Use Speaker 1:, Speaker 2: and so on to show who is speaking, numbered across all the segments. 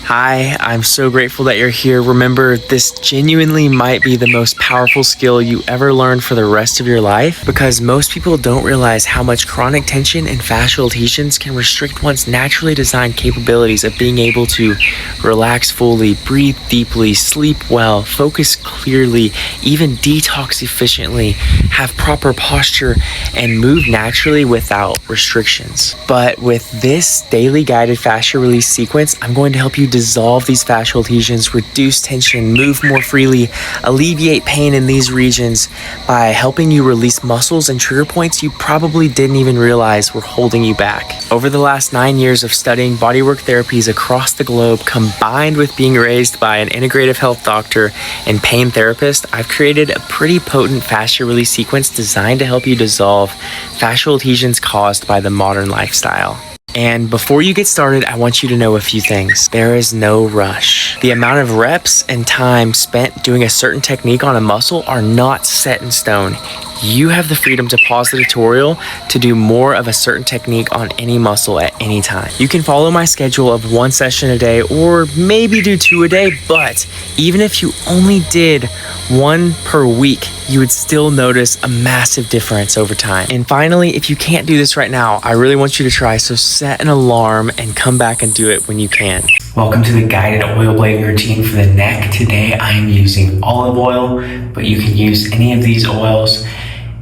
Speaker 1: Hi, I'm so grateful that you're here. Remember, this genuinely might be the most powerful skill you ever learn for the rest of your life, because most people don't realize how much chronic tension and fascial adhesions can restrict one's naturally designed capabilities of being able to relax fully, breathe deeply, sleep well, focus clearly, even detox efficiently, have proper posture, and move naturally without restrictions. But with this daily guided fascia release sequence, I'm going to help you dissolve these fascial adhesions, reduce tension, move more freely, alleviate pain in these regions by helping you release muscles and trigger points you probably didn't even realize were holding you back. Over the last 9 years of studying bodywork therapies across the globe, combined with being raised by an integrative health doctor and pain therapist, I've created a pretty potent fascia release sequence designed to help you dissolve fascial adhesions caused by the modern lifestyle. And before you get started, I want you to know a few things. There is no rush. The amount of reps and time spent doing a certain technique on a muscle are not set in stone. You have the freedom to pause the tutorial to do more of a certain technique on any muscle at any time. You can follow my schedule of 1 session a day or maybe do 2 a day, but even if you only did 1 per week, you would still notice a massive difference over time. And finally, if you can't do this right now, I really want you to try, so set an alarm and come back and do it when you can. Welcome to the guided oil blading routine for the neck. Today I am using olive oil, but you can use any of these oils.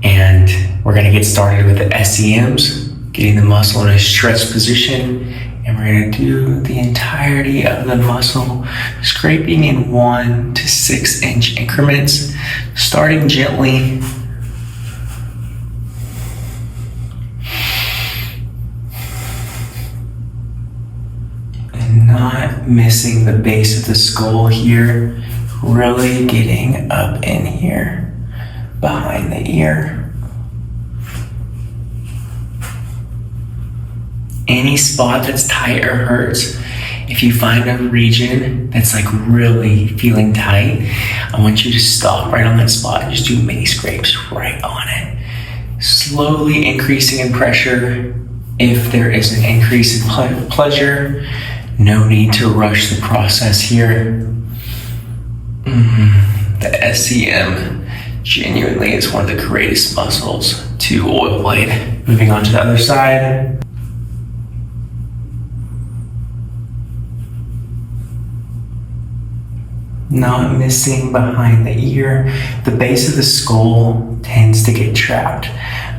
Speaker 1: And we're gonna get started with the SEMs, getting the muscle in a stretched position. And we're gonna do the entirety of the muscle, scraping in 1 to 6 inch increments, starting gently. And not missing the base of the skull here, really getting up in here, behind the ear. Any spot that's tight or hurts, if you find a region that's like really feeling tight, I want you to stop right on that spot and just do mini scrapes right on it. Slowly increasing in pressure. If there is an increase in pleasure, no need to rush the process here. The SEM genuinely is one of the greatest muscles to oil blade. Moving on to the other side. Not missing behind the ear. The base of the skull tends to get trapped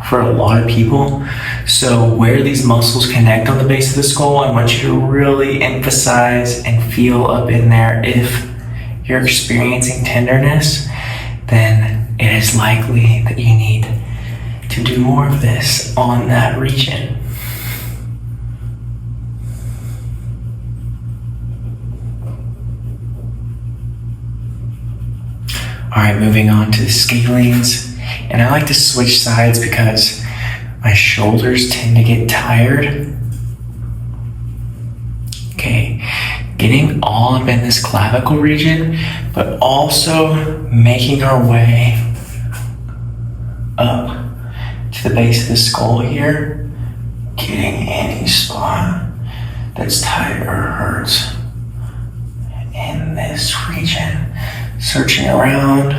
Speaker 1: for a lot of people. So where these muscles connect on the base of the skull, I want you to really emphasize and feel up in there. If you're experiencing tenderness, then it is likely that you need to do more of this on that region. All right, moving on to the scalenes. And I like to switch sides because my shoulders tend to get tired. Okay, getting all up in this clavicle region, but also making our way up to the base of the skull here, getting any spot that's tight or hurts in this region. Searching around.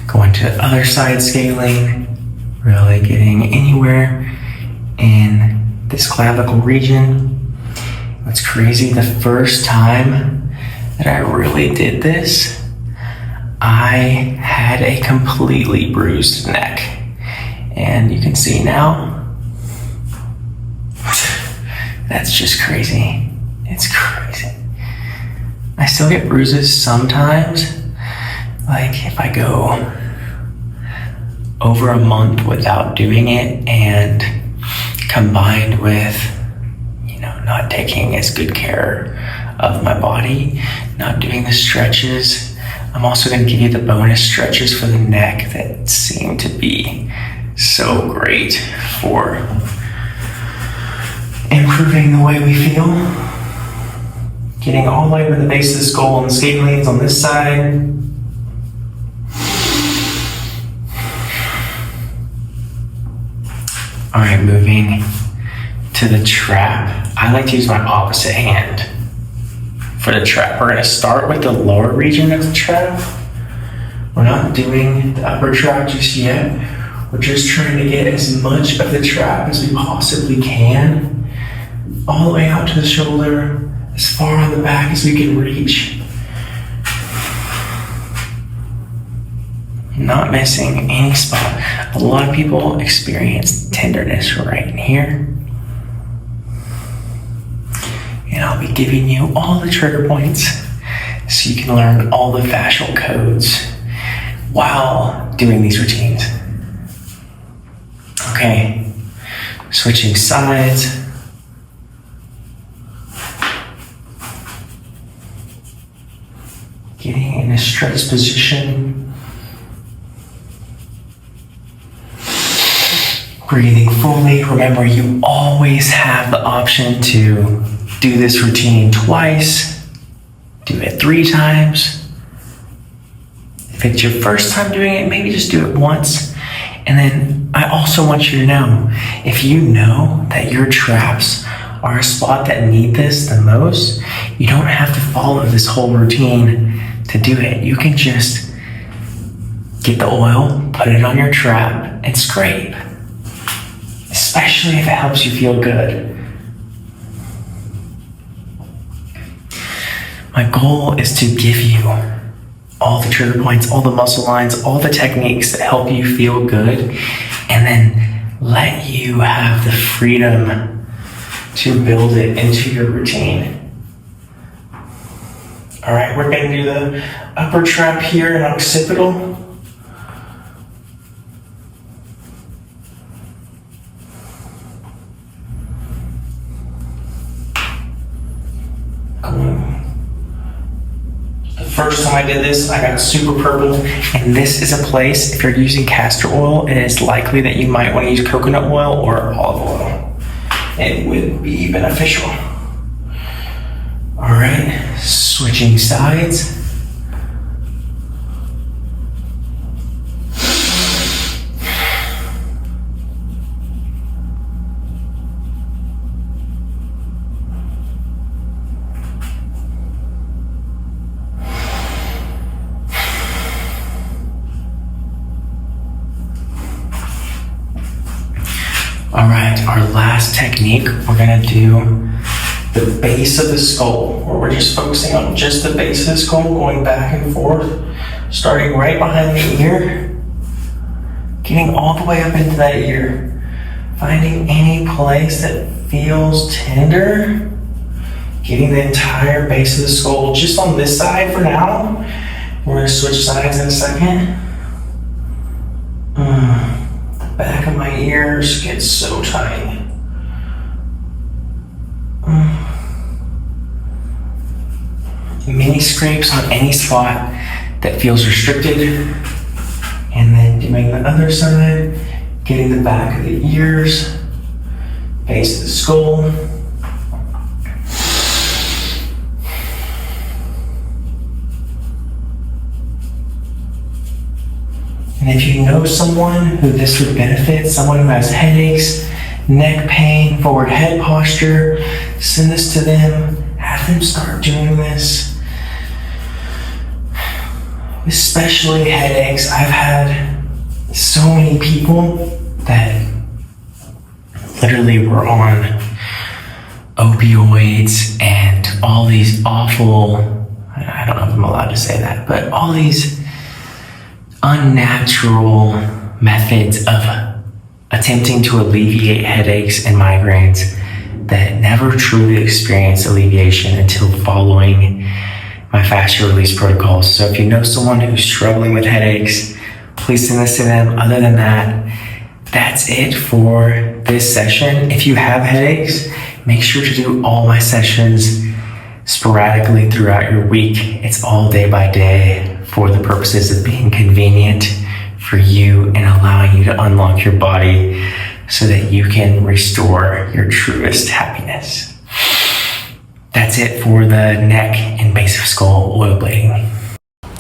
Speaker 1: Going to the other side, scalene, really getting anywhere in this clavicle region. What's crazy, the first time that I really did this, I had a completely bruised neck. And you can see now, that's just crazy. It's crazy. I still get bruises sometimes. Like if I go over a month without doing it, and combined with, not taking as good care of my body, not doing the stretches, I'm also going to give you the bonus stretches for the neck that seem to be so great for improving the way we feel. Getting all the way to the base of the skull and the scalenes on this side. All right, moving to the trap. I like to use my opposite hand for the trap. We're gonna start with the lower region of the trap. We're not doing the upper trap just yet. We're just trying to get as much of the trap as we possibly can, all the way out to the shoulder, as far on the back as we can reach. Not missing any spot. A lot of people experience tenderness right in here. And I'll be giving you all the trigger points so you can learn all the fascial codes while doing these routines. Okay, switching sides. Getting in a stretch position. Breathing fully. Remember, you always have the option to do this routine twice, do it 3 times. If it's your first time doing it, maybe just do it once. And then I also want you to know, if you know that your traps are a spot that need this the most, you don't have to follow this whole routine to do it. You can just get the oil, put it on your trap, and scrape. Especially if it helps you feel good. My goal is to give you all the trigger points, all the muscle lines, all the techniques that help you feel good, and then let you have the freedom to build it into your routine. All right, we're gonna do the upper trap here in occipital. First time I did this, I got super purple, and this is a place, if you're using castor oil, it is likely that you might want to use coconut oil or olive oil. It would be beneficial. All right, switching sides. All right, our last technique, we're gonna do the base of the skull, where we're just focusing on just the base of the skull, going back and forth, starting right behind the ear, getting all the way up into that ear, finding any place that feels tender, getting the entire base of the skull just on this side for now. We're gonna switch sides in a second. Back of my ears get so tight. Mini scrapes on any spot that feels restricted. And then doing the other side, getting the back of the ears, base of the skull. And if you know someone who this would benefit, someone who has headaches, neck pain, forward head posture, send this to them, have them start doing this. Especially headaches. I've had so many people that literally were on opioids and all these awful, I don't know if I'm allowed to say that, but all these unnatural methods of attempting to alleviate headaches and migraines that never truly experience alleviation until following my fascia release protocols. So if you know someone who's struggling with headaches, please send this to them. Other than that, that's it for this session. If you have headaches, make sure to do all my sessions sporadically throughout your week. It's all day by day for the purposes of being convenient for you and allowing you to unlock your body so that you can restore your truest happiness. That's it for the neck and base of skull oil blading.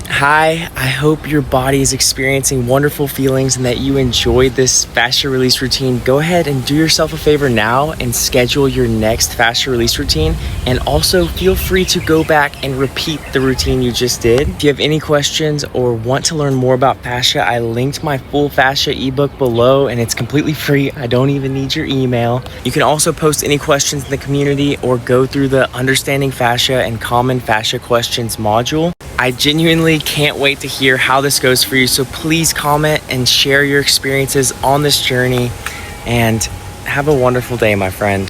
Speaker 1: Hi, I hope your body is experiencing wonderful feelings and that you enjoyed this fascia release routine. Go ahead and do yourself a favor now and schedule your next fascia release routine. And also feel free to go back and repeat the routine you just did. If you have any questions or want to learn more about fascia, I linked my full fascia ebook below and it's completely free. I don't even need your email. You can also post any questions in the community or go through the Understanding Fascia and Common Fascia Questions module. I genuinely can't wait to hear how this goes for you, so please comment and share your experiences on this journey, and have a wonderful day, my friend.